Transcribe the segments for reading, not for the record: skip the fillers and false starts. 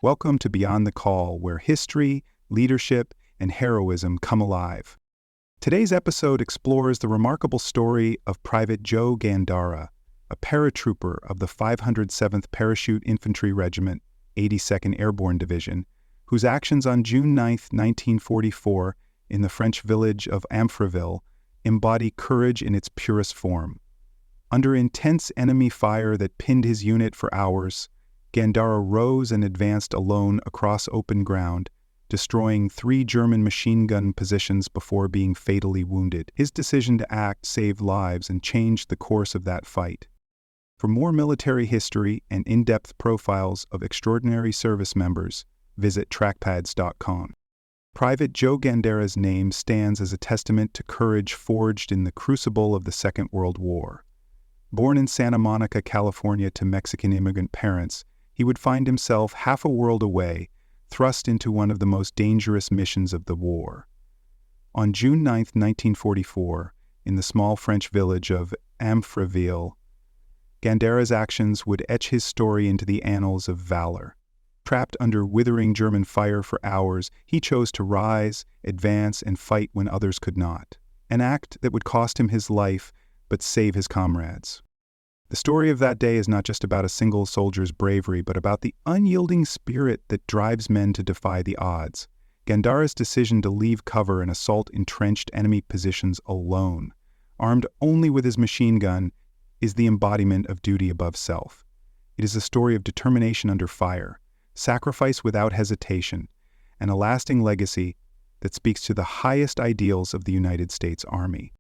Welcome to Beyond the Call, where history, leadership, and heroism come alive. Today's episode explores the remarkable story of Private Joe Gandara, a paratrooper of the 507th Parachute Infantry Regiment, 82nd Airborne Division, whose actions on June 9, 1944, in the French village of Amfreville, embody courage in its purest form. Under intense enemy fire that pinned his unit for hours, Gandara rose and advanced alone across open ground, destroying 3 German machine gun positions before being fatally wounded. His decision to act saved lives and changed the course of that fight. For more military history and in-depth profiles of extraordinary service members, visit trackpads.com. Private Joe Gandara's name stands as a testament to courage forged in the crucible of the Second World War. Born in Santa Monica, California to Mexican immigrant parents, he would find himself half a world away, thrust into one of the most dangerous missions of the war. On June 9, 1944, in the small French village of Amfreville, Gandara's actions would etch his story into the annals of valor. Trapped under withering German fire for hours, he chose to rise, advance, and fight when others could not. An act that would cost him his life, but save his comrades. The story of that day is not just about a single soldier's bravery, but about the unyielding spirit that drives men to defy the odds. Gandara's decision to leave cover and assault entrenched enemy positions alone, armed only with his machine gun, is the embodiment of duty above self. It is a story of determination under fire, sacrifice without hesitation, and a lasting legacy that speaks to the highest ideals of the United States Army.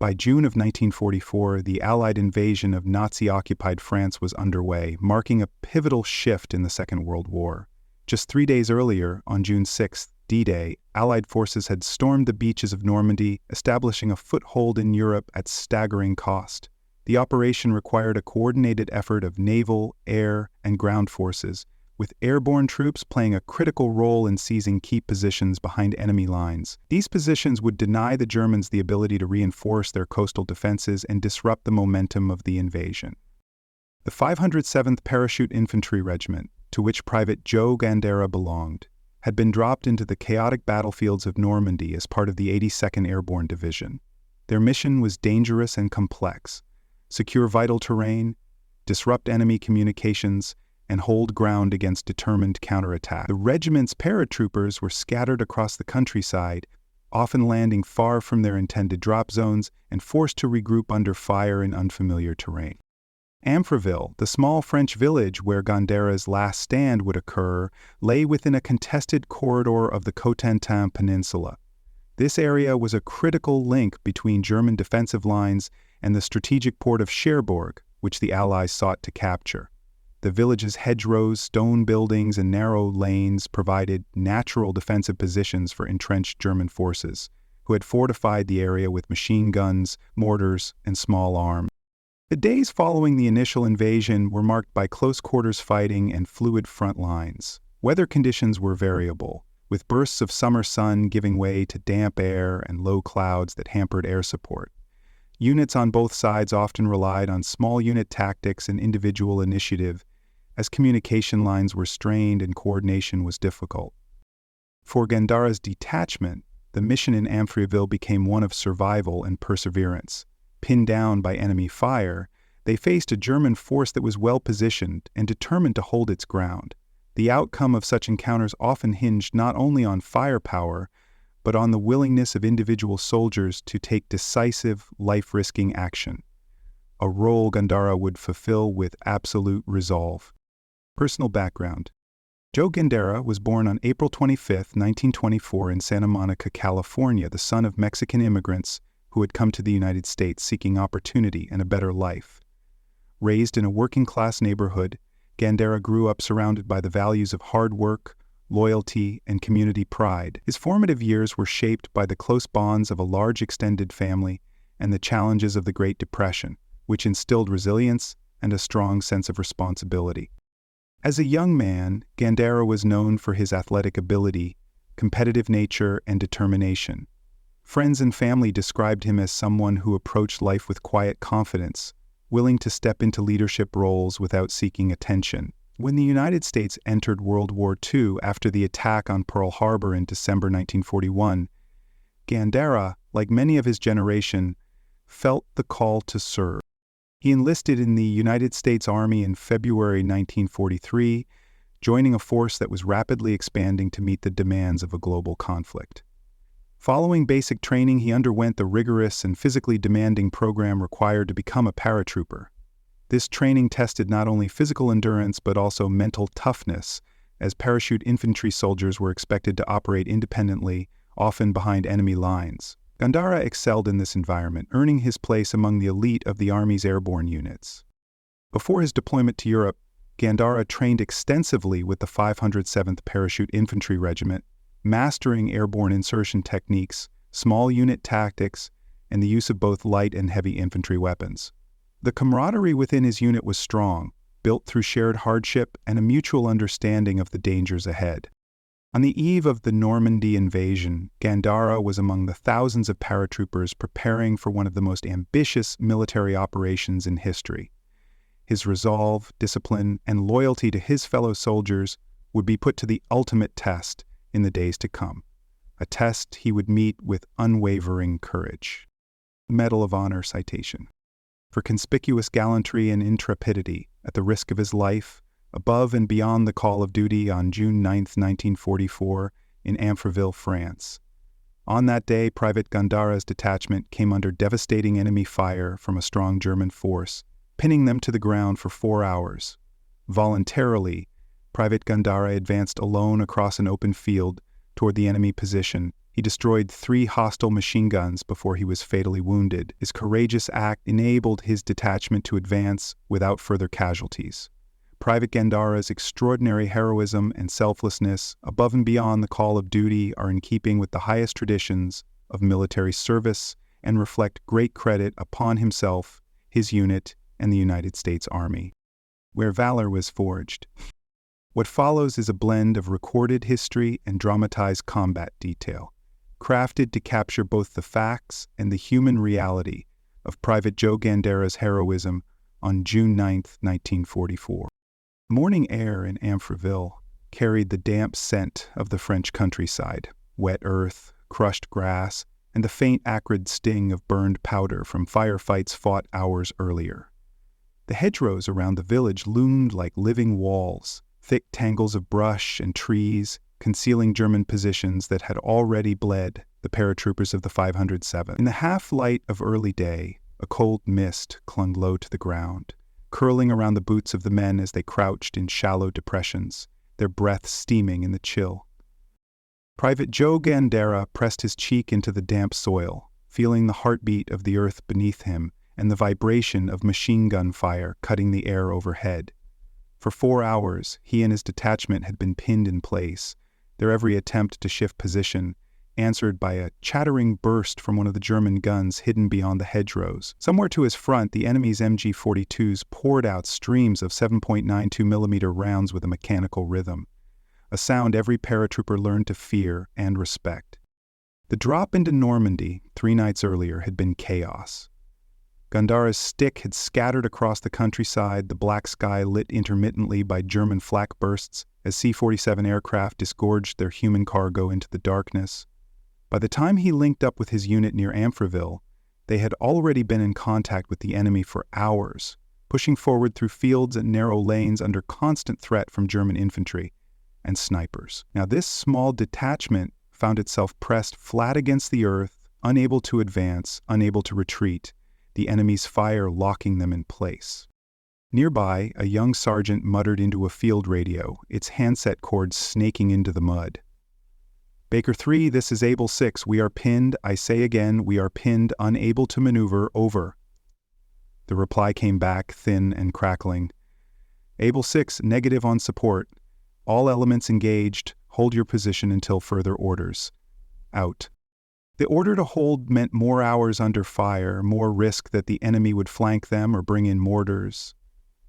By June of 1944, the Allied invasion of Nazi-occupied France was underway, marking a pivotal shift in the Second World War. Just 3 days earlier, on June 6, D-Day, Allied forces had stormed the beaches of Normandy, establishing a foothold in Europe at staggering cost. The operation required a coordinated effort of naval, air, and ground forces, with airborne troops playing a critical role in seizing key positions behind enemy lines. These positions would deny the Germans the ability to reinforce their coastal defenses and disrupt the momentum of the invasion. The 507th Parachute Infantry Regiment, to which Private Joe Gandara belonged, had been dropped into the chaotic battlefields of Normandy as part of the 82nd Airborne Division. Their mission was dangerous and complex: secure vital terrain, disrupt enemy communications, and hold ground against determined counterattack. The regiment's paratroopers were scattered across the countryside, often landing far from their intended drop zones and forced to regroup under fire in unfamiliar terrain. Amfreville, the small French village where Gandara's last stand would occur, lay within a contested corridor of the Cotentin Peninsula. This area was a critical link between German defensive lines and the strategic port of Cherbourg, which the Allies sought to capture. The village's hedgerows, stone buildings, and narrow lanes provided natural defensive positions for entrenched German forces, who had fortified the area with machine guns, mortars, and small arms. The days following the initial invasion were marked by close-quarters fighting and fluid front lines. Weather conditions were variable, with bursts of summer sun giving way to damp air and low clouds that hampered air support. Units on both sides often relied on small unit tactics and individual initiative, as communication lines were strained and coordination was difficult. For Gandara's detachment, the mission in Amfreville became one of survival and perseverance. Pinned down by enemy fire, they faced a German force that was well-positioned and determined to hold its ground. The outcome of such encounters often hinged not only on firepower, but on the willingness of individual soldiers to take decisive, life-risking action, a role Gandara would fulfill with absolute resolve. Personal background: Joe Gandara was born on April 25, 1924 in Santa Monica, California, the son of Mexican immigrants who had come to the United States seeking opportunity and a better life. Raised in a working-class neighborhood, Gandara grew up surrounded by the values of hard work, loyalty, and community pride. His formative years were shaped by the close bonds of a large extended family and the challenges of the Great Depression, which instilled resilience and a strong sense of responsibility. As a young man, Gandara was known for his athletic ability, competitive nature, and determination. Friends and family described him as someone who approached life with quiet confidence, willing to step into leadership roles without seeking attention. When the United States entered World War II after the attack on Pearl Harbor in December 1941, Gandara, like many of his generation, felt the call to serve. He enlisted in the United States Army in February 1943, joining a force that was rapidly expanding to meet the demands of a global conflict. Following basic training, he underwent the rigorous and physically demanding program required to become a paratrooper. This training tested not only physical endurance but also mental toughness, as parachute infantry soldiers were expected to operate independently, often behind enemy lines. Gandara excelled in this environment, earning his place among the elite of the Army's airborne units. Before his deployment to Europe, Gandara trained extensively with the 507th Parachute Infantry Regiment, mastering airborne insertion techniques, small unit tactics, and the use of both light and heavy infantry weapons. The camaraderie within his unit was strong, built through shared hardship and a mutual understanding of the dangers ahead. On the eve of the Normandy invasion, Gandara was among the thousands of paratroopers preparing for one of the most ambitious military operations in history. His resolve, discipline, and loyalty to his fellow soldiers would be put to the ultimate test in the days to come, a test he would meet with unwavering courage. Medal of Honor citation. For conspicuous gallantry and intrepidity, at the risk of his life, above and beyond the call of duty on June 9, 1944, in Amfreville, France. On that day, Private Gandara's detachment came under devastating enemy fire from a strong German force, pinning them to the ground for 4 hours. Voluntarily, Private Gandara advanced alone across an open field toward the enemy position. He destroyed 3 hostile machine guns before he was fatally wounded. His courageous act enabled his detachment to advance without further casualties. Private Gandara's extraordinary heroism and selflessness, above and beyond the call of duty, are in keeping with the highest traditions of military service and reflect great credit upon himself, his unit, and the United States Army. Where valor was forged. What follows is a blend of recorded history and dramatized combat detail, crafted to capture both the facts and the human reality of Private Joe Gandara's heroism on June 9, 1944. Morning air in Amfreville carried the damp scent of the French countryside, wet earth, crushed grass, and the faint acrid sting of burned powder from firefights fought hours earlier. The hedgerows around the village loomed like living walls, thick tangles of brush and trees concealing German positions that had already bled the paratroopers of the 507. In the half-light of early day, a cold mist clung low to the ground, curling around the boots of the men as they crouched in shallow depressions, their breath steaming in the chill. Private Joe Gandara pressed his cheek into the damp soil, feeling the heartbeat of the earth beneath him and the vibration of machine gun fire cutting the air overhead. For 4 hours, he and his detachment had been pinned in place, their every attempt to shift position answered by a chattering burst from one of the German guns hidden beyond the hedgerows. Somewhere to his front, the enemy's MG-42s poured out streams of 7.92mm rounds with a mechanical rhythm, a sound every paratrooper learned to fear and respect. The drop into Normandy 3 nights earlier had been chaos. Gandara's stick had scattered across the countryside, the black sky lit intermittently by German flak bursts as C-47 aircraft disgorged their human cargo into the darkness. By the time he linked up with his unit near Amfreville, they had already been in contact with the enemy for hours, pushing forward through fields and narrow lanes under constant threat from German infantry and snipers. Now, this small detachment found itself pressed flat against the earth, unable to advance, unable to retreat, the enemy's fire locking them in place. Nearby, a young sergeant muttered into a field radio, its handset cord snaking into the mud. "Baker 3, this is Able 6. We are pinned. I say again, we are pinned, unable to maneuver. Over." The reply came back, thin and crackling. "Able 6, negative on support. All elements engaged. Hold your position until further orders. Out." The order to hold meant more hours under fire, more risk that the enemy would flank them or bring in mortars.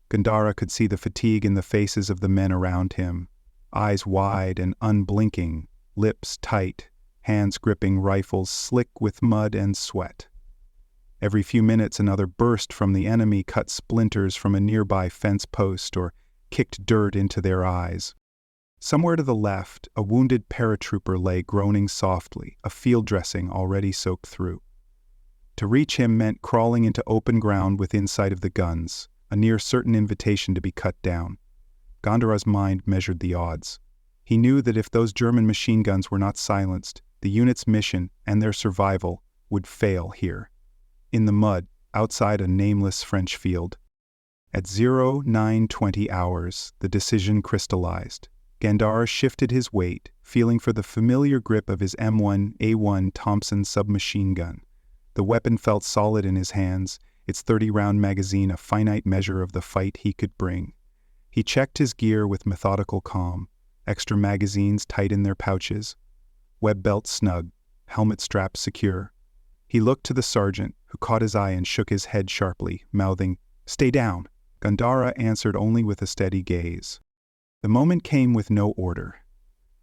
Gandara could see the fatigue in the faces of the men around him, eyes wide and unblinking, lips tight, hands gripping rifles slick with mud and sweat. Every few minutes another burst from the enemy cut splinters from a nearby fence post or kicked dirt into their eyes. Somewhere to the left, a wounded paratrooper lay groaning softly, a field dressing already soaked through. To reach him meant crawling into open ground within sight of the guns, a near-certain invitation to be cut down. Gandara's mind measured the odds. He knew that if those German machine guns were not silenced, the unit's mission and their survival would fail here. In the mud, outside a nameless French field. At 0920 hours, the decision crystallized. Gandara shifted his weight, feeling for the familiar grip of his M1A1 Thompson submachine gun. The weapon felt solid in his hands, its 30-round magazine a finite measure of the fight he could bring. He checked his gear with methodical calm, extra magazines tight in their pouches, web belt snug, helmet straps secure. He looked to the sergeant, who caught his eye and shook his head sharply, mouthing, "Stay down." Gandara answered only with a steady gaze. The moment came with no order.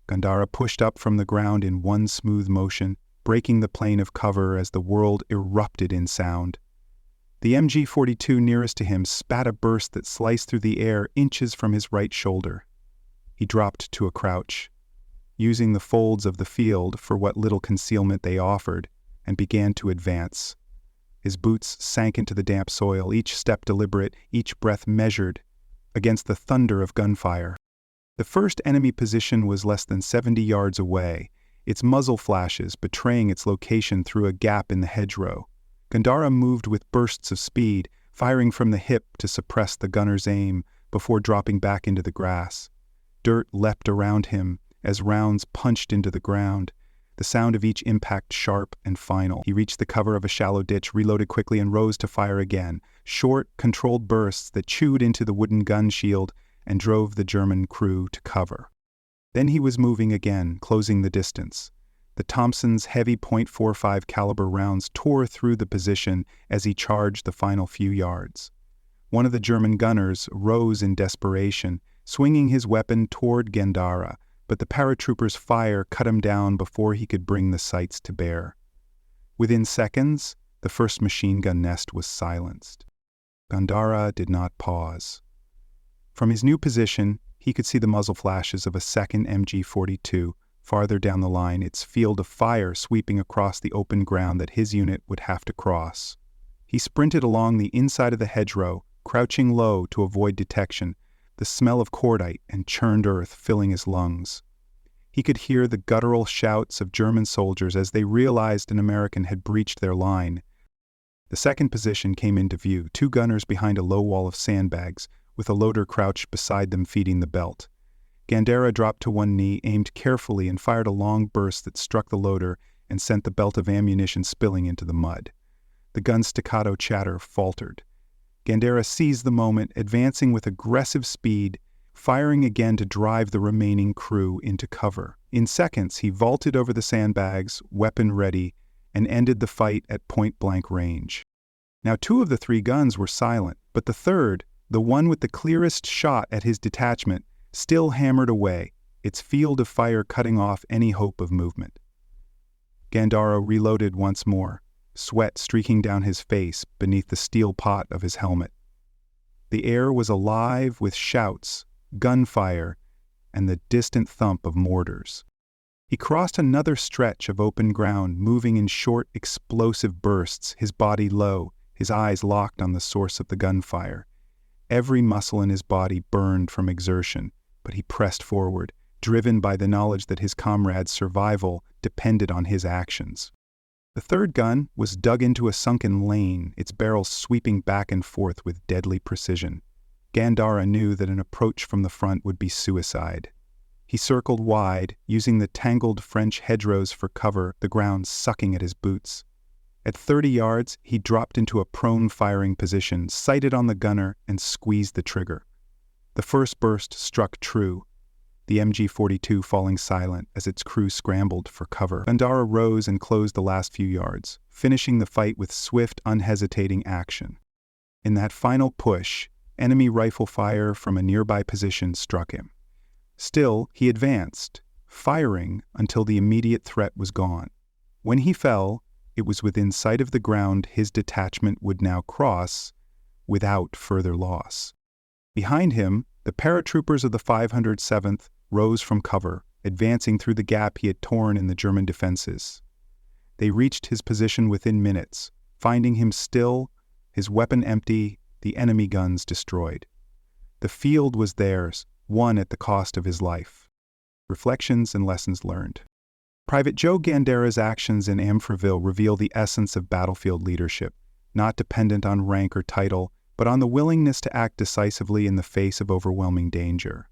Gandara pushed up from the ground in one smooth motion, breaking the plane of cover as the world erupted in sound. The MG-42 nearest to him spat a burst that sliced through the air inches from his right shoulder. He dropped to a crouch, using the folds of the field for what little concealment they offered, and began to advance. His boots sank into the damp soil, each step deliberate, each breath measured, against the thunder of gunfire. The first enemy position was less than 70 yards away, its muzzle flashes betraying its location through a gap in the hedgerow. Gandara moved with bursts of speed, firing from the hip to suppress the gunner's aim before dropping back into the grass. Dirt leapt around him as rounds punched into the ground, the sound of each impact sharp and final. He reached the cover of a shallow ditch, reloaded quickly, and rose to fire again. Short, controlled bursts that chewed into the wooden gun shield and drove the German crew to cover. Then he was moving again, closing the distance. The Thompson's heavy .45 caliber rounds tore through the position as he charged the final few yards. One of the German gunners rose in desperation, swinging his weapon toward Gandara, but the paratrooper's fire cut him down before he could bring the sights to bear. Within seconds, the first machine gun nest was silenced. Gandara did not pause. From his new position, he could see the muzzle flashes of a second MG-42 farther down the line, its field of fire sweeping across the open ground that his unit would have to cross. He sprinted along the inside of the hedgerow, crouching low to avoid detection, the smell of cordite and churned earth filling his lungs. He could hear the guttural shouts of German soldiers as they realized an American had breached their line. The second position came into view, two gunners behind a low wall of sandbags, with a loader crouched beside them feeding the belt. Gandara dropped to one knee, aimed carefully, and fired a long burst that struck the loader and sent the belt of ammunition spilling into the mud. The gun's staccato chatter faltered. Gandara seized the moment, advancing with aggressive speed, firing again to drive the remaining crew into cover. In seconds, he vaulted over the sandbags, weapon ready, and ended the fight at point-blank range. Now 2 of the 3 guns were silent, but the third, the one with the clearest shot at his detachment, still hammered away, its field of fire cutting off any hope of movement. Gandara reloaded once more, sweat streaking down his face beneath the steel pot of his helmet. The air was alive with shouts, gunfire, and the distant thump of mortars. He crossed another stretch of open ground, moving in short, explosive bursts, his body low, his eyes locked on the source of the gunfire. Every muscle in his body burned from exertion, but he pressed forward, driven by the knowledge that his comrades' survival depended on his actions. The third gun was dug into a sunken lane, its barrel sweeping back and forth with deadly precision. Gandara knew that an approach from the front would be suicide. He circled wide, using the tangled French hedgerows for cover, the ground sucking at his boots. At 30 yards, he dropped into a prone firing position, sighted on the gunner, and squeezed the trigger. The first burst struck true, the MG-42 falling silent as its crew scrambled for cover. Gandara rose and closed the last few yards, finishing the fight with swift, unhesitating action. In that final push, enemy rifle fire from a nearby position struck him. Still, he advanced, firing until the immediate threat was gone. When he fell, it was within sight of the ground his detachment would now cross without further loss. Behind him, the paratroopers of the 507th rose from cover, advancing through the gap he had torn in the German defenses. They reached his position within minutes, finding him still, his weapon empty, the enemy guns destroyed. The field was theirs, won at the cost of his life. Reflections and lessons learned. Private Joe Gandara's actions in Amfreville reveal the essence of battlefield leadership, not dependent on rank or title, but on the willingness to act decisively in the face of overwhelming danger.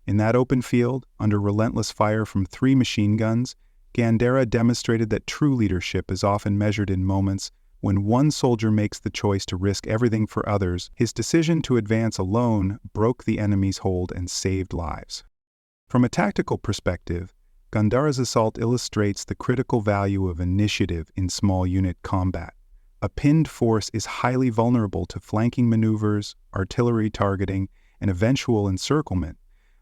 In that open field, under relentless fire from 3 machine guns, Gandara demonstrated that true leadership is often measured in moments when one soldier makes the choice to risk everything for others. His decision to advance alone broke the enemy's hold and saved lives. From a tactical perspective, Gandara's assault illustrates the critical value of initiative in small unit combat. A pinned force is highly vulnerable to flanking maneuvers, artillery targeting, and eventual encirclement.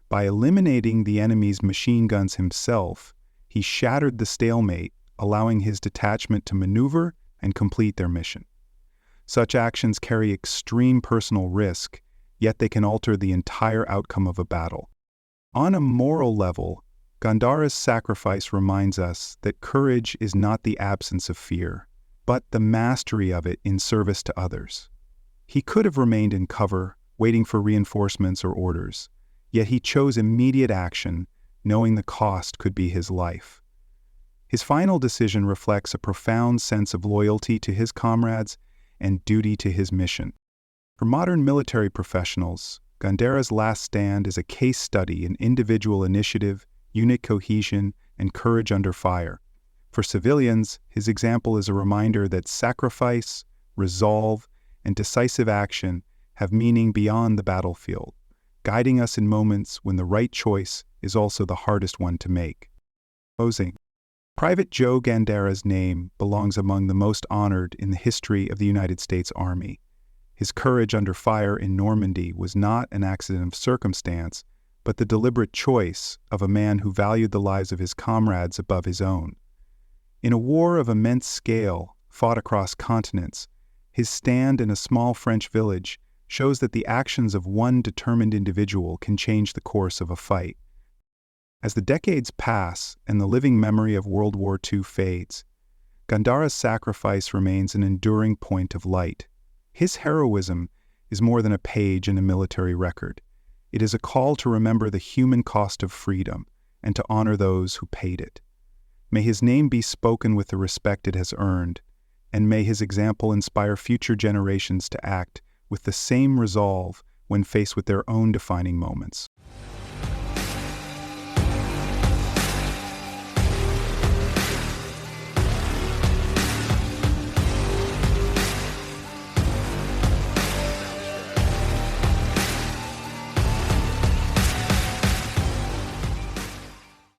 By eliminating the enemy's machine guns himself, he shattered the stalemate, allowing his detachment to maneuver and complete their mission. Such actions carry extreme personal risk, yet they can alter the entire outcome of a battle. On a moral level, Gandara's sacrifice reminds us that courage is not the absence of fear, but the mastery of it in service to others. He could have remained in cover, waiting for reinforcements or orders, yet he chose immediate action, knowing the cost could be his life. His final decision reflects a profound sense of loyalty to his comrades and duty to his mission. For modern military professionals, Gandara's last stand is a case study in individual initiative, unit cohesion, and courage under fire. For civilians, his example is a reminder that sacrifice, resolve, and decisive action have meaning beyond the battlefield, guiding us in moments when the right choice is also the hardest one to make. Closing. Private Joe Gandara's name belongs among the most honored in the history of the United States Army. His courage under fire in Normandy was not an accident of circumstance, but the deliberate choice of a man who valued the lives of his comrades above his own. In a war of immense scale, fought across continents, his stand in a small French village shows that the actions of one determined individual can change the course of a fight. As the decades pass and the living memory of World War II fades, Gandara's sacrifice remains an enduring point of light. His heroism is more than a page in a military record. It is a call to remember the human cost of freedom and to honor those who paid it. May his name be spoken with the respect it has earned, and may his example inspire future generations to act with the same resolve when faced with their own defining moments.